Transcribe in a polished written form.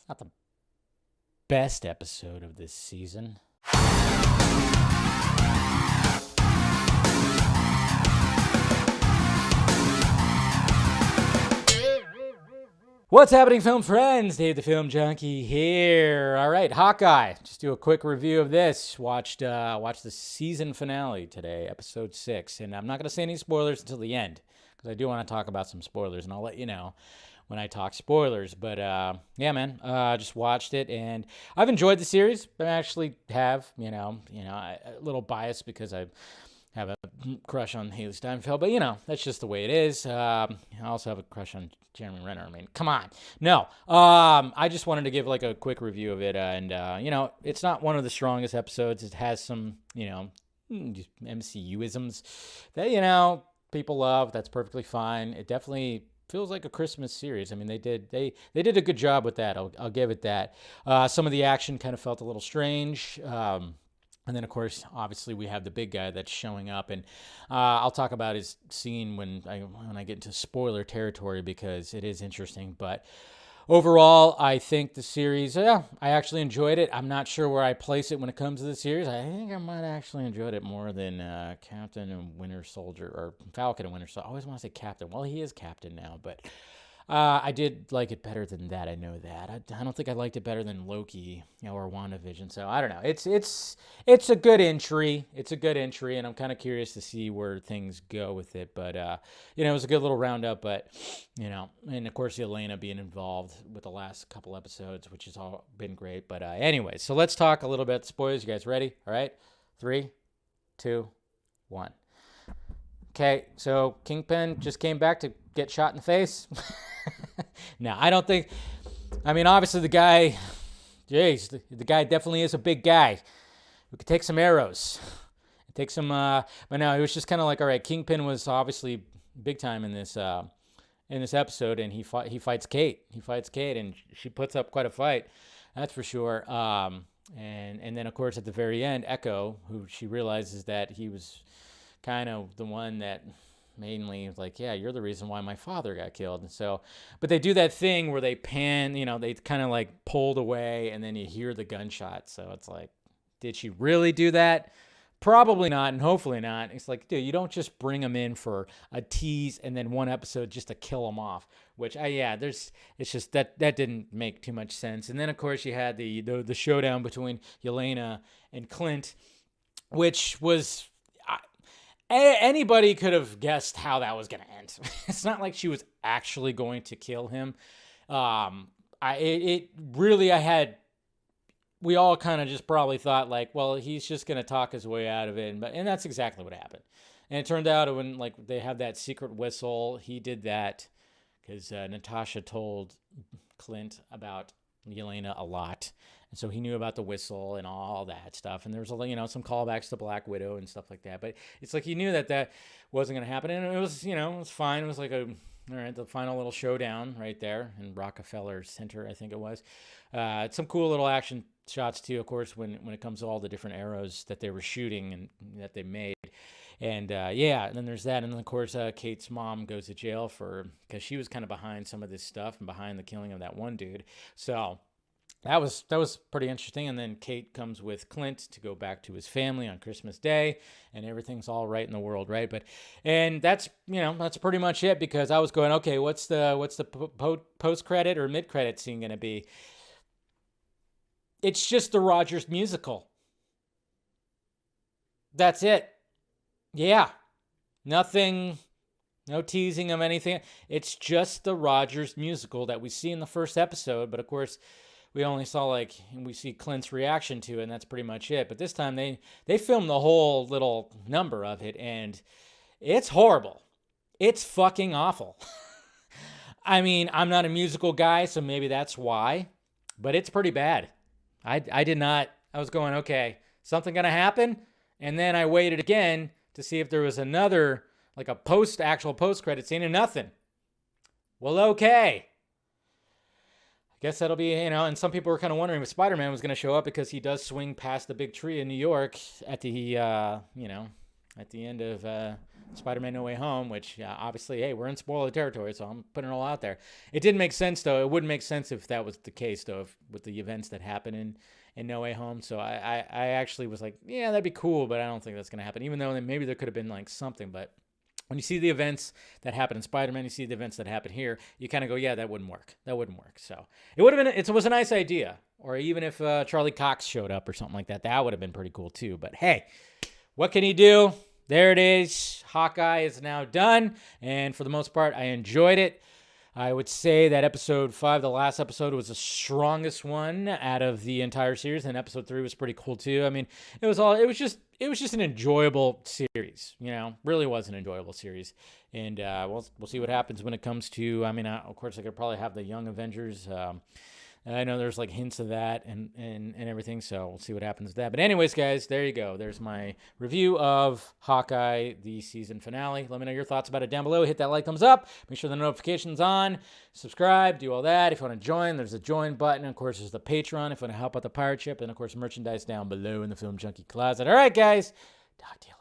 Not the best episode of this season. What's happening, film friends? Dave the Film Junkie here. All right, Hawkeye. Just do a quick review of this. Watched the season finale today, episode 6. And I'm not going to say any spoilers until the end, because I do want to talk about some spoilers, and I'll let you know when I talk spoilers. But yeah, man, just watched it, and I've enjoyed the series. I actually have, a little biased because I have a crush on Haley Steinfeld, but that's just the way it is. I also have a crush on Jeremy Renner. I mean, come on. No, I just wanted to give like a quick review of it, and it's not one of the strongest episodes. It has some, MCU-isms that, people love. That's perfectly fine. It definitely feels like a Christmas series. I mean, they did a good job with that. I'll give it that. Some of the action kind of felt a little strange. And then, of course, obviously, we have the big guy that's showing up, and I'll talk about his scene when I get into spoiler territory, because it is interesting. But overall, I think the series, I actually enjoyed it. I'm not sure where I place it when it comes to the series. I think I might actually enjoyed it more than Captain and Winter Soldier, or Falcon and Winter Soldier. I always want to say Captain. Well, he is Captain now, but I did like it better than that. I know that. I don't think I liked it better than Loki, or WandaVision. So I don't know. It's a good entry. It's a good entry, and I'm kind of curious to see where things go with it. But it was a good little roundup. But and of course, Yelena being involved with the last couple episodes, which has all been great. But anyway, so let's talk a little bit spoilers. You guys ready? All right, 3, 2, 1. Okay, so Kingpin just came back to get shot in the face. No, I don't think. I mean, obviously the guy definitely is a big guy. We could take some arrows, take some. But no, it was just kind of like, all right, Kingpin was obviously big time in this episode, and he fights Kate. He fights Kate, and she puts up quite a fight. That's for sure. And then of course at the very end, Echo, who she realizes that he was kind of the one that mainly like, yeah, you're the reason why my father got killed. And so, but they do that thing where they pan, they kind of like pulled away, and then you hear the gunshot. So it's like, did she really do that? Probably not, and hopefully not. It's like, dude, you don't just bring them in for a tease and then one episode just to kill them off. Which, it's just that didn't make too much sense. And then of course you had the showdown between Yelena and Clint, which was. Anybody could have guessed how that was going to end. It's not like she was actually going to kill him. We all kind of just probably thought like, well, he's just going to talk his way out of it. And that's exactly what happened. And it turned out when like they have that secret whistle, he did that because Natasha told Clint about Yelena a lot. And so he knew about the whistle and all that stuff. And there was some callbacks to Black Widow and stuff like that. But it's like he knew that wasn't going to happen. And it was, it was fine. It was like the final little showdown right there in Rockefeller Center, I think it was. Some cool little action shots too, of course, when it comes to all the different arrows that they were shooting and that they made. And and then there's that. And then of course, Kate's mom goes to jail because she was kind of behind some of this stuff and behind the killing of that one dude. So that was pretty interesting. And then Kate comes with Clint to go back to his family on Christmas Day, and everything's all right in the world, right? And that's that's pretty much it, because I was going, okay, what's the post credit or mid credit scene going to be? It's just the Rogers musical. That's it. Yeah, nothing. No teasing of anything. It's just the Rogers musical that we see in the first episode, but of course, we only saw we see Clint's reaction to it, and that's pretty much it. But this time they filmed the whole little number of it, and it's horrible. It's fucking awful. I mean, I'm not a musical guy, so maybe that's why, but it's pretty bad. I did not, I was going, okay, something gonna happen? And then I waited again to see if there was another, like a actual post-credit scene, and nothing. Well, okay. I guess that'll be, and some people were kind of wondering if Spider-Man was going to show up, because he does swing past the big tree in New York at the, at the end of Spider-Man No Way Home, which obviously, hey, we're in spoiler territory, so I'm putting it all out there. It didn't make sense, though. It wouldn't make sense if that was the case, though, with the events that happen in No Way Home. So I actually was like, yeah, that'd be cool, but I don't think that's going to happen, even though maybe there could have been like something. But when you see the events that happen in Spider-Man, you see the events that happen here, you kind of go, yeah, that wouldn't work. That wouldn't work. So it would have been, it was a nice idea. Or even if Charlie Cox showed up or something like that, that would have been pretty cool too. But hey, what can he do? There it is. Hawkeye is now done. And for the most part, I enjoyed it. I would say that episode 5, the last episode, was the strongest one out of the entire series, and episode 3 was pretty cool too. I mean, it was just an enjoyable series. Really was an enjoyable series, and we'll see what happens when it comes to. I mean, of course, I could probably have the Young Avengers. I know there's like hints of that and everything, so we'll see what happens with that. But anyways, guys, there you go. There's my review of Hawkeye, the season finale. Let me know your thoughts about it down below. Hit that like, thumbs up. Make sure the notification's on. Subscribe. Do all that. If you want to join, there's a join button. Of course, there's the Patreon if you want to help out the pirate ship. And, of course, merchandise down below in the Film Junkie closet. All right, guys. Talk to you later.